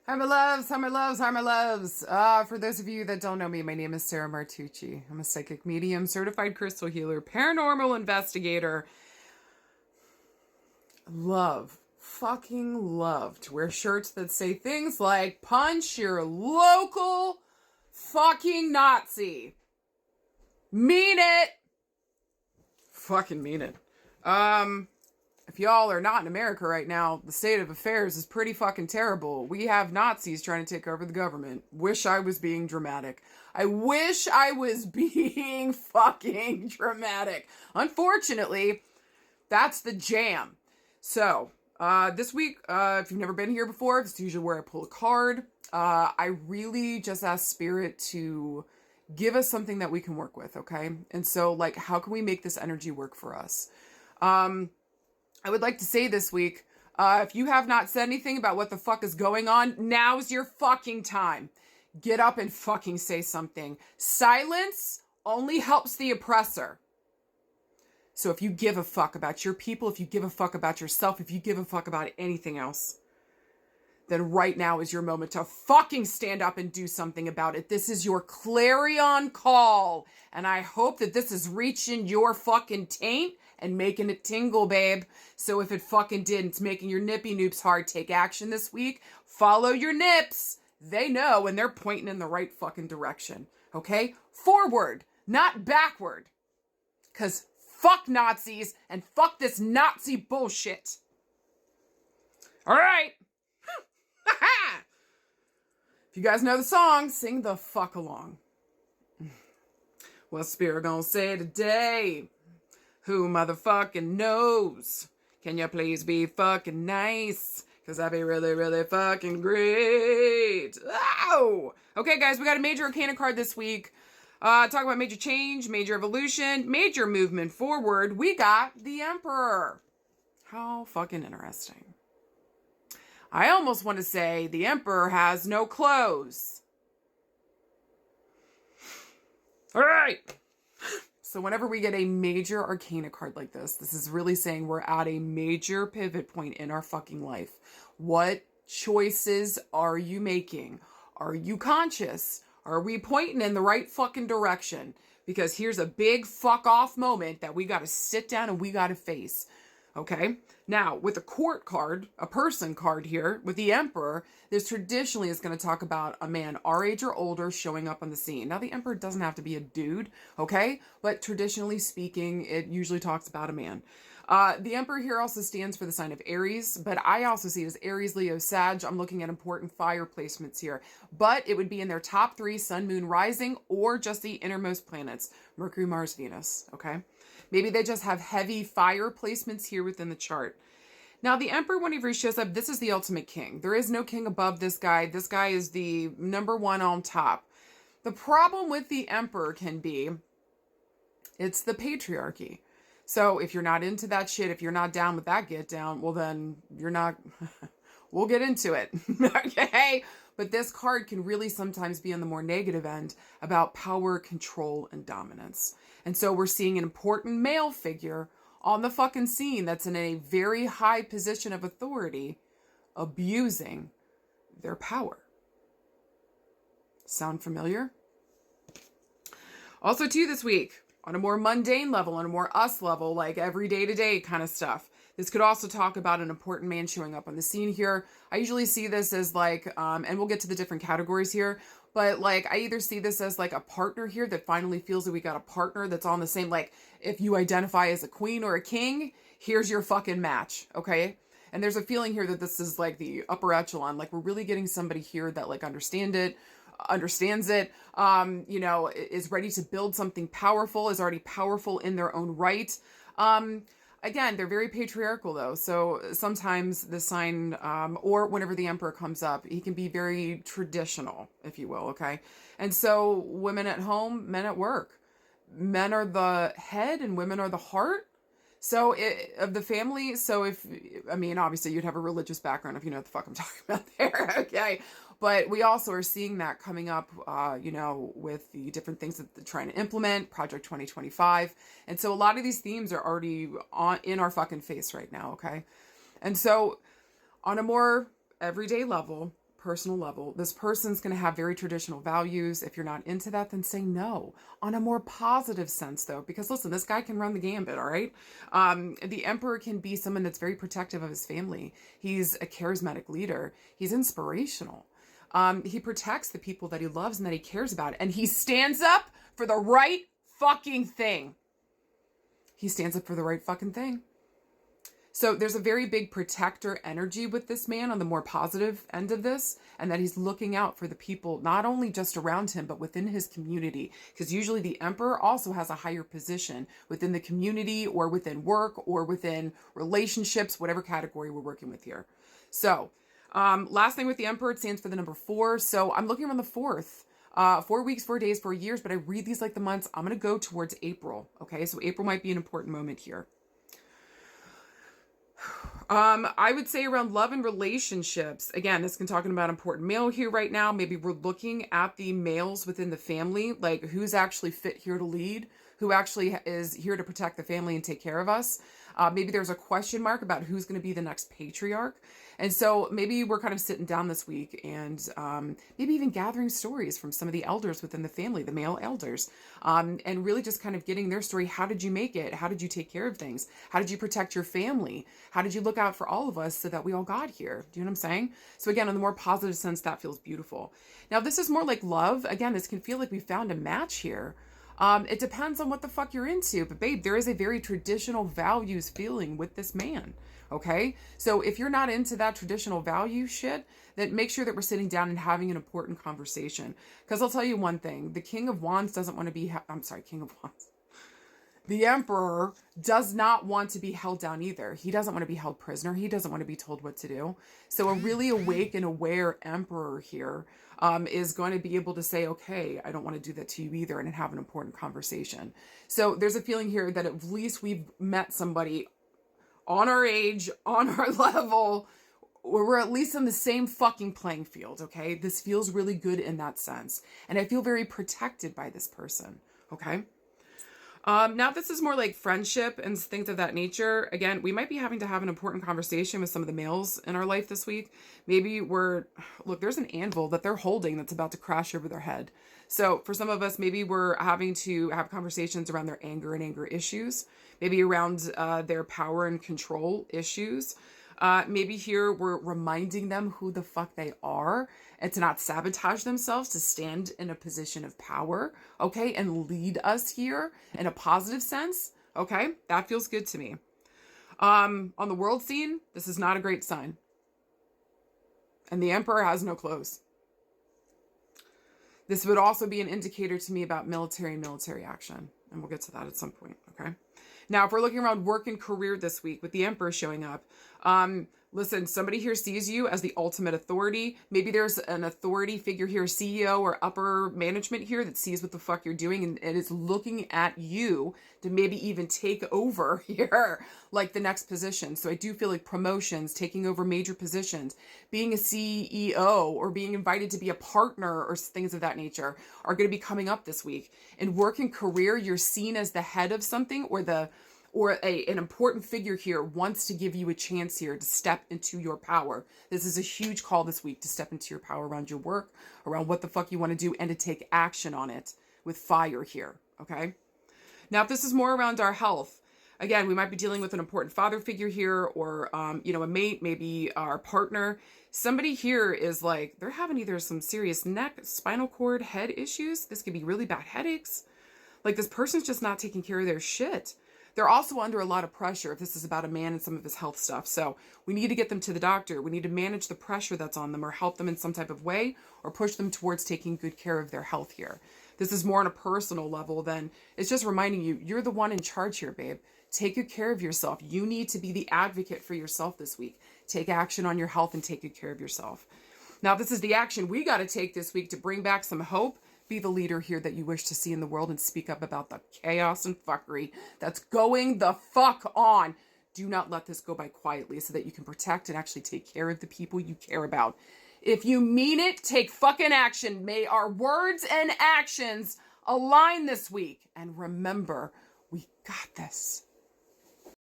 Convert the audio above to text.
Hi, my loves. Hi, my loves. Hi, my loves. For those of you that don't know me, my name is Sarah Martucci. I'm a psychic medium, certified crystal healer, paranormal investigator. Fucking love to wear shirts that say things like punch your local fucking Nazi. Mean it. Fucking mean it. If y'all are not in America right now, the state of affairs is pretty fucking terrible. We have Nazis trying to take over the government. Wish I was being dramatic. I wish I was being fucking dramatic. Unfortunately, that's the jam. So, this week, if you've never been here before, this is usually where I pull a card. I really just ask Spirit to give us something that we can work with, okay? And so, like, how can we make this energy work for us? I would like to say this week, if you have not said anything about what the fuck is going on, now's your fucking time. Get up and fucking say something. Silence only helps the oppressor. So if you give a fuck about your people, if you give a fuck about yourself, if you give a fuck about anything else, then right now is your moment to fucking stand up and do something about it. This is your clarion call. And I hope that this is reaching your fucking taint and making it tingle, babe. So if it fucking did, it's making your nippy noops hard. Take action this week. Follow your nips. They know and they're pointing in the right fucking direction. Okay? Forward, not backward. Because fuck Nazis and fuck this Nazi bullshit. All right. If you guys know the song, sing the fuck along. What's Spirit gonna say today? Who motherfucking knows? Can you please be fucking nice? Because that'd be really, really fucking great. Ow! Okay, guys, we got a major arcana card this week. Talk about major change, major evolution, major movement forward. We got the Emperor. How fucking interesting. I almost want to say the Emperor has no clothes. All right. So whenever we get a major arcana card like this is really saying we're at a major pivot point in our fucking life. What choices are you making? Are you conscious? Are we pointing in the right fucking direction? Because here's a big fuck off moment that we got to sit down and we got to face. Okay. Now, with a court card, a person card here, with the Emperor, this traditionally is going to talk about a man our age or older showing up on the scene. Now, the Emperor doesn't have to be a dude, okay? But traditionally speaking, it usually talks about a man. The Emperor here also stands for the sign of Aries, but I also see it as Aries, Leo, Sag. I'm looking at important fire placements here. But it would be in their top 3, Sun, Moon, Rising, or just the innermost planets, Mercury, Mars, Venus, okay? Maybe they just have heavy fire placements here within the chart. Now, the Emperor, whenever he shows up, this is the ultimate king. There is no king above this guy. This guy is the number one on top. The problem with the Emperor can be, it's the patriarchy. So if you're not into that shit, if you're not down with that get down, well then you're not, we'll get into it, okay? But this card can really sometimes be on the more negative end about power, control, and dominance. And so we're seeing an important male figure on the fucking scene that's in a very high position of authority abusing their power. Sound familiar? Also, too, this week, on a more mundane level, on a more us level, like every day-to-day kind of stuff. This could also talk about an important man showing up on the scene here. I usually see this as like, and we'll get to the different categories here, but like I either see this as like a partner here that finally feels that we got a partner that's on the same, like if you identify as a queen or a king, here's your fucking match, okay? And there's a feeling here that this is like the upper echelon, like we're really getting somebody here that like understands it, is ready to build something powerful, is already powerful in their own right. Again, they're very patriarchal though. So sometimes the sign, or whenever the Emperor comes up, he can be very traditional, if you will. Okay. And so women at home, men at work, men are the head and women are the heart. So of the family, so obviously you'd have a religious background if you know what the fuck I'm talking about there, okay? But we also are seeing that coming up, with the different things that they're trying to implement, Project 2025. And so a lot of these themes are already in our fucking face right now, okay? And so on a more everyday level, personal level, this person's going to have very traditional values. If you're not into that, then say no. On a more positive sense, though, because listen, this guy can run the gambit, all right? The emperor can be someone that's very protective of his family. He's a charismatic leader. He's inspirational. He protects the people that he loves and that he cares about. And he stands up for the right fucking thing. He stands up for the right fucking thing. So there's a very big protector energy with this man on the more positive end of this, and that he's looking out for the people, not only just around him, but within his community. Because usually the emperor also has a higher position within the community or within work or within relationships, whatever category we're working with here. So last thing with the emperor, it stands for the number 4. So I'm looking around the 4th. 4 weeks, 4 days, 4 years, but I read these like the months. I'm going to go towards April. Okay. So April might be an important moment here. I would say around love and relationships. Again, this can talking about important male here right now. Maybe we're looking at the males within the family, like who's actually fit here to lead, who actually is here to protect the family and take care of us. Maybe there's a question mark about who's going to be the next patriarch. And so maybe we're kind of sitting down this week and maybe even gathering stories from some of the elders within the family, the male elders, and really just kind of getting their story. How did you make it? How did you take care of things? How did you protect your family? How did you look out for all of us so that we all got here? Do you know what I'm saying? So again, in the more positive sense, that feels beautiful. Now, this is more like love. Again, this can feel like we found a match here. It depends on what the fuck you're into. But babe, there is a very traditional values feeling with this man. Okay. So if you're not into that traditional value shit, then make sure that we're sitting down and having an important conversation. Because I'll tell you one thing, the King of Wands doesn't want to be, King of Wands. The Emperor does not want to be held down either. He doesn't want to be held prisoner. He doesn't want to be told what to do. So a really awake and aware Emperor here is going to be able to say, okay, I don't want to do that to you either, and have an important conversation. So there's a feeling here that at least we've met somebody on our age, on our level, or we're at least on the same fucking playing field, okay? This feels really good in that sense. And I feel very protected by this person, okay? Now, this is more like friendship and things of that nature. Again, we might be having to have an important conversation with some of the males in our life this week. Maybe look, there's an anvil that they're holding that's about to crash over their head. So for some of us, maybe we're having to have conversations around their anger and anger issues, maybe around their power and control issues. Maybe here we're reminding them who the fuck they are and to not sabotage themselves, to stand in a position of power, okay, and lead us here in a positive sense, okay? That feels good to me. On the world scene, this is not a great sign. And the Emperor has no clothes. This would also be an indicator to me about military and military action. And we'll get to that at some point, okay? Now, if we're looking around work and career this week with the Emperor showing up, listen, somebody here sees you as the ultimate authority. Maybe there's an authority figure here, CEO or upper management here that sees what the fuck you're doing and is looking at you to maybe even take over here, like the next position. So I do feel like promotions, taking over major positions, being a CEO or being invited to be a partner or things of that nature are going to be coming up this week. In work and career, you're seen as the head of something or an important figure here wants to give you a chance here to step into your power. This is a huge call this week to step into your power around your work, around what the fuck you want to do, and to take action on it with fire here, okay? Now, if this is more around our health, again, we might be dealing with an important father figure here or, a mate, maybe our partner. Somebody here is like, they're having either some serious neck, spinal cord, head issues. This could be really bad headaches. Like this person's just not taking care of their shit. They're also under a lot of pressure if this is about a man and some of his health stuff. So we need to get them to the doctor. We need to manage the pressure that's on them or help them in some type of way or push them towards taking good care of their health here. This is more on a personal level than it's just reminding you, you're the one in charge here, babe. Take good care of yourself. You need to be the advocate for yourself this week. Take action on your health and take good care of yourself. Now, this is the action we got to take this week to bring back some hope. Be the leader here that you wish to see in the world and speak up about the chaos and fuckery that's going the fuck on. Do not let this go by quietly so that you can protect and actually take care of the people you care about. If you mean it, take fucking action. May our words and actions align this week. And remember, we got this.